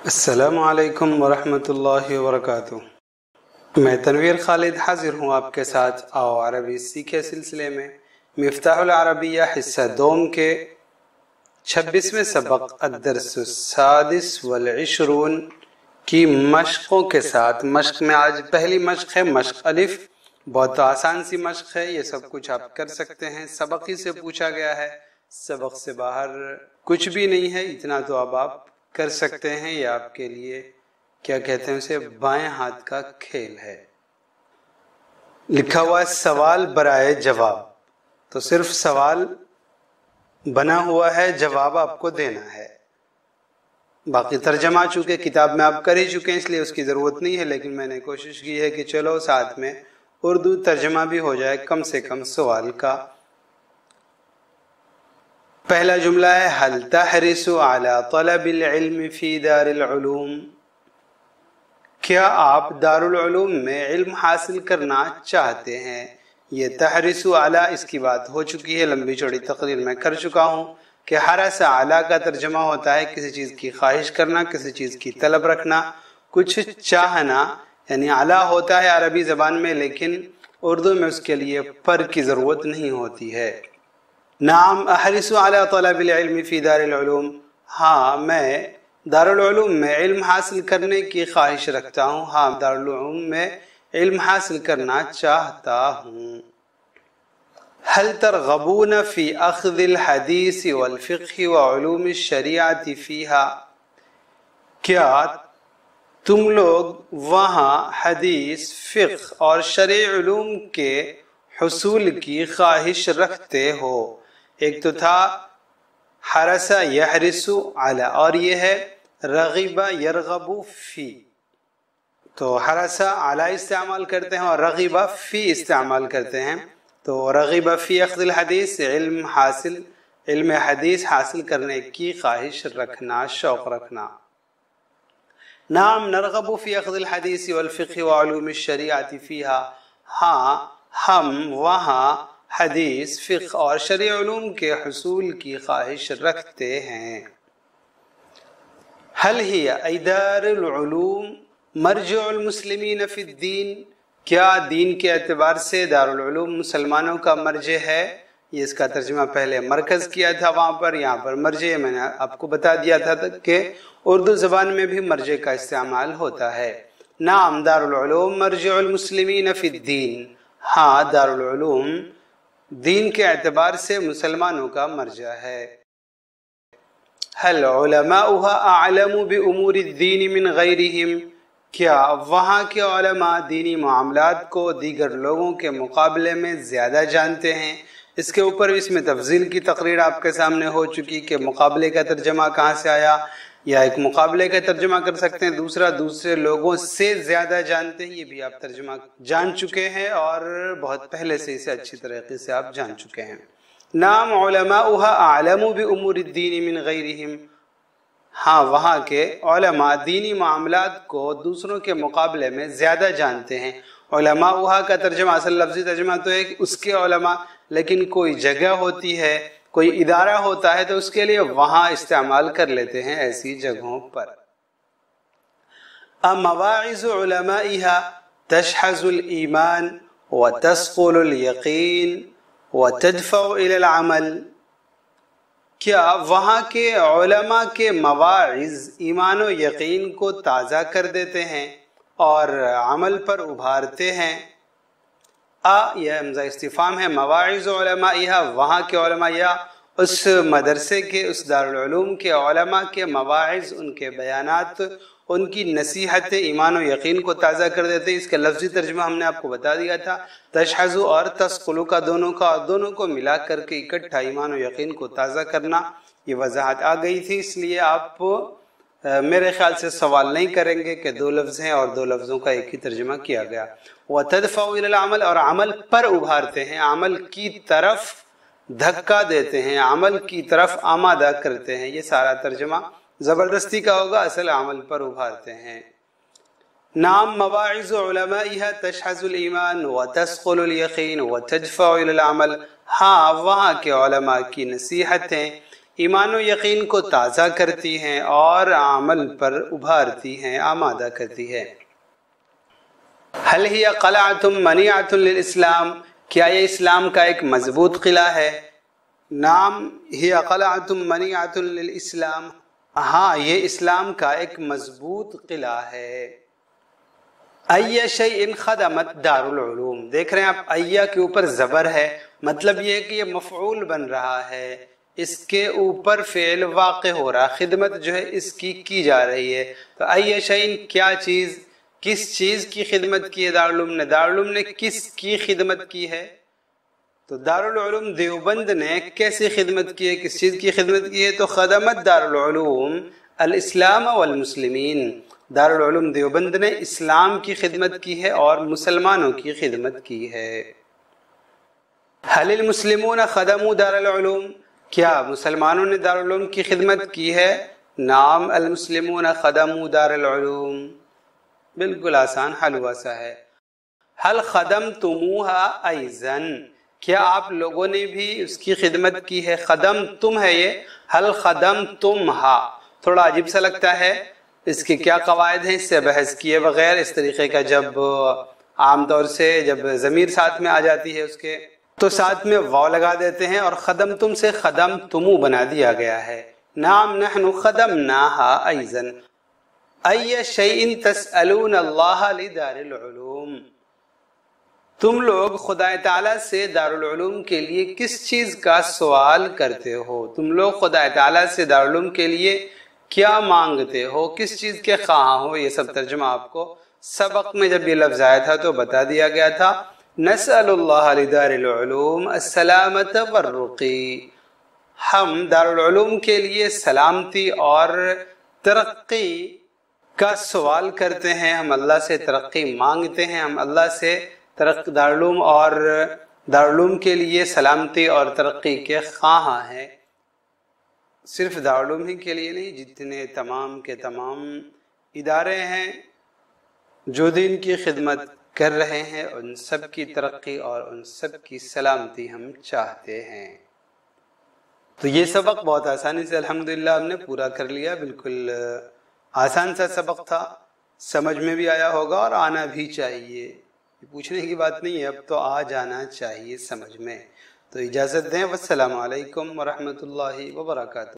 السلام علیکم ورحمۃ اللہ وبرکاتہ۔ میں تنویر خالد حاضر ہوں آپ کے ساتھ آؤ عربی سیکھے سلسلے میں مفتاح العربیہ حصہ دوم کے 26ویں سبق الدرس السادس والعشرون کی مشقوں کے ساتھ۔ مشق میں آج پہلی مشق ہے مشق الف، بہت آسان سی مشق ہے، یہ سب کچھ آپ کر سکتے ہیں، سبق ہی سے پوچھا گیا ہے، سبق سے باہر کچھ بھی نہیں ہے، اتنا تو اب آپ کر سکتے ہیں۔ یہ آپ کے لیے کیا کہتے ہیں اسے، بائیں ہاتھ کا کھیل ہے۔ لکھا ہوا ہے سوال برائے جواب، تو صرف سوال بنا ہوا ہے، جواب آپ کو دینا ہے۔ باقی ترجمہ چونکہ کتاب میں آپ کر ہی چکے ہیں اس لیے اس کی ضرورت نہیں ہے، لیکن میں نے کوشش کی ہے کہ چلو ساتھ میں اردو ترجمہ بھی ہو جائے کم سے کم سوال کا۔ پہلا جملہ ہے هل تحرص على طلب العلم في دار العلوم؟ کیا آپ دارالعلوم میں علم حاصل کرنا چاہتے ہیں؟ یہ تحرص علی اس کی بات ہو چکی ہے، لمبی چوڑی تقریر میں کر چکا ہوں کہ حرص علی کا ترجمہ ہوتا ہے کسی چیز کی خواہش کرنا، کسی چیز کی طلب رکھنا، کچھ چاہنا، یعنی علی ہوتا ہے عربی زبان میں، لیکن اردو میں اس کے لیے پر کی ضرورت نہیں ہوتی ہے۔ نعم احرص علی طلب العلم فی دار العلوم، ہاں میں دارالعلوم میں علم حاصل کرنے کی خواہش رکھتا ہوں، ہاں دارالعلوم میں علم حاصل کرنا چاہتا ہوں۔ هل ترغبون فی اخذ الحدیث والفقہ وعلوم الشریعۃ فیہا؟ کیا تم لوگ وہاں حدیث، فقہ اور شرعی علوم کے حصول کی خواہش رکھتے ہو؟ ایک تو تھا حرص یحرص علی اور یہ ہے رغب یرغب فی، تو حرص علی استعمال کرتے ہیں اور رغب فی استعمال کرتے ہیں، تو رغب فی اخذ الحدیث علم حدیث حاصل کرنے کی خواہش رکھنا، شوق رکھنا۔ نعم نرغب فی اخذ الحدیث والفقہ وعلوم الشریعۃ فیہا، ہاں ہم وہاں حدیث، فقہ اور شرعی علوم کے حصول کی خواہش رکھتے ہیں۔ هل ہی دار العلوم مرجع المسلمین فی الدین؟ کیا دین کے اعتبار سے دارالعلوم مسلمانوں کا مرجع ہے؟ یہ اس کا ترجمہ پہلے مرکز کیا تھا وہاں پر، یہاں پر مرجع میں نے آپ کو بتا دیا تھا کہ اردو زبان میں بھی مرجع کا استعمال ہوتا ہے۔ نعم دارالعلوم مرجع المسلمین فی الدین، ہاں دارالعلوم دین کے اعتبار سے مسلمانوں کا مرجع ہے۔ هل علماؤها اعلم بامور الدین من غیرہم؟ کیا وہاں کے علماء دینی معاملات کو دیگر لوگوں کے مقابلے میں زیادہ جانتے ہیں؟ اس کے اوپر اس میں تفصیل کی تقریر آپ کے سامنے ہو چکی کہ مقابلے کا ترجمہ کہاں سے آیا، یا ایک مقابلے کا ترجمہ کر سکتے ہیں، دوسرا دوسرے لوگوں سے زیادہ جانتے ہیں، یہ بھی آپ ترجمہ جان چکے ہیں اور بہت پہلے سے اسے اچھی طریقے سے آپ جان چکے ہیں۔ نعم علماؤها اعلم بامور الدین من غیرہم، ہاں وہاں کے علماء دینی معاملات کو دوسروں کے مقابلے میں زیادہ جانتے ہیں۔ علماؤها کا ترجمہ اصل لفظی ترجمہ تو ہے اس کے علماء، لیکن کوئی جگہ ہوتی ہے، کوئی ادارہ ہوتا ہے تو اس کے لیے وہاں استعمال کر لیتے ہیں ایسی جگہوں پر۔ مواعظ علمائها تشحذ الایمان وتثقل الیقین وتدفع الى العمل، کیا وہاں کے علماء کے مواعظ ایمان و یقین کو تازہ کر دیتے ہیں اور عمل پر ابھارتے ہیں؟ یہ ہمزہ استفہام ہے، مواعظ علمائها وہاں کے علماء یا اس مدرسے کے، اس دارالعلوم کے علماء کے مواعظ، ان کے بیانات، ان کی نصیحت ایمان و یقین کو تازہ کر دیتے ہیں۔ اس کا لفظی ترجمہ ہم نے آپ کو بتا دیا تھا، تشحذ اور تثقل کا دونوں کو ملا کر کے اکٹھا ایمان و یقین کو تازہ کرنا، یہ وضاحت آ گئی تھی، اس لیے آپ میرے خیال سے سوال نہیں کریں گے کہ دو لفظ ہیں اور دو لفظوں کا ایک ہی ترجمہ کیا گیا۔ وَتَدْفَعُ إِلَى الْعَمَلِ، اور عمل پر ابھارتے ہیں، عمل کی طرف دھکا دیتے ہیں، عمل کی طرف آمادہ کرتے ہیں، یہ سارا ترجمہ زبردستی کا ہوگا، اصل عمل پر ابھارتے ہیں۔ نعم مواعظ علمائها تشحذ الایمان وتثقل الیقین وتدفع الى العمل، ہاں وہاں کے علماء کی نصیحتیں ایمان و یقین کو تازہ کرتی ہیں اور عمل پر ابھارتی ہیں، آمادہ کرتی ہے۔ حل ہی قلعۃ منیعۃ للاسلام، کیا یہ اسلام کا ایک مضبوط قلعہ ہے؟ نعم ہی قلعۃ منیعۃ للاسلام، ہاں یہ اسلام کا ایک مضبوط قلعہ ہے۔ ای شیء خدمت دار العلوم، دیکھ رہے ہیں آپ ایہ کے اوپر زبر ہے، مطلب یہ ہے کہ یہ مفعول بن رہا ہے، اس کے اوپر فعل واقع ہو رہا، خدمت جو ہے اس کی جا رہی ہے۔ تو ای شیء کیا چیز، کس چیز کی خدمت کی ہے دارالعلوم نے؟ دارالعلوم نے کس کی خدمت کی ہے؟ تو دارالعلوم دیوبند نے کیسے خدمت کی ہے، کس چیز کی خدمت کی ہے؟ تو خدمت دارالعلوم الاسلام والمسلمین، دارالعلوم دیوبند نے اسلام کی خدمت کی ہے اور مسلمانوں کی خدمت کی ہے۔ حل المسلمون خدموا دار العلوم، کیا مسلمانوں نے دارالعلوم کی خدمت کی ہے؟ نعم المسلمون خدموا دار العلوم، بالکل آسان حل ہوا سا ہے۔ حل خدمتموها ایضا، کیا آپ لوگوں نے بھی اس کی خدمت کی ہے؟ خدم تم ہے یہ، حل خدمتمها، تھوڑا عجیب سا لگتا ہے، اس کے کیا قواعد ہیں اس سے بحث کیے بغیر اس طریقے کا جب عام طور سے جب ضمیر ساتھ میں آ جاتی ہے اس کے تو ساتھ میں واو لگا دیتے ہیں اور خدم تم سے خدم تمو بنا دیا گیا ہے۔ نعم نحن خدمناها ایضا ای شیء تسألون اللہ لدار العلوم، تم لوگ خدا تعالیٰ سے دارالعلوم کے لیے کس چیز کا سوال کرتے ہو؟ تم لوگ خدا تعالیٰ سے دارالعلوم کے لیے کیا مانگتے ہو، کس چیز کے خواہاں ہو؟ یہ سب ترجمہ آپ کو سبق میں جب یہ لفظ آیا تھا تو بتا دیا گیا تھا۔ نسأل اللہ لدار العلوم السلامت والرقی، ہم دارالعلوم کے لیے سلامتی اور ترقی کا سوال کرتے ہیں، ہم اللہ سے ترقی مانگتے ہیں، ہم اللہ سے دارالعلوم اور دارالعلوم کے لیے سلامتی اور ترقی کے خواہاں ہیں۔ صرف دارالعلوم ہی کے لیے نہیں، جتنے تمام کے تمام ادارے ہیں جو دین کی خدمت کر رہے ہیں، ان سب کی ترقی اور ان سب کی سلامتی ہم چاہتے ہیں۔ تو یہ سبق بہت آسانی سے الحمدللہ ہم نے پورا کر لیا، بالکل آسان سا سبق تھا، سمجھ میں بھی آیا ہوگا اور آنا بھی چاہیے، یہ پوچھنے کی بات نہیں ہے، اب تو آ جانا چاہیے سمجھ میں۔ تو اجازت دیں، والسلام علیکم ورحمۃ اللہ وبرکاتہ۔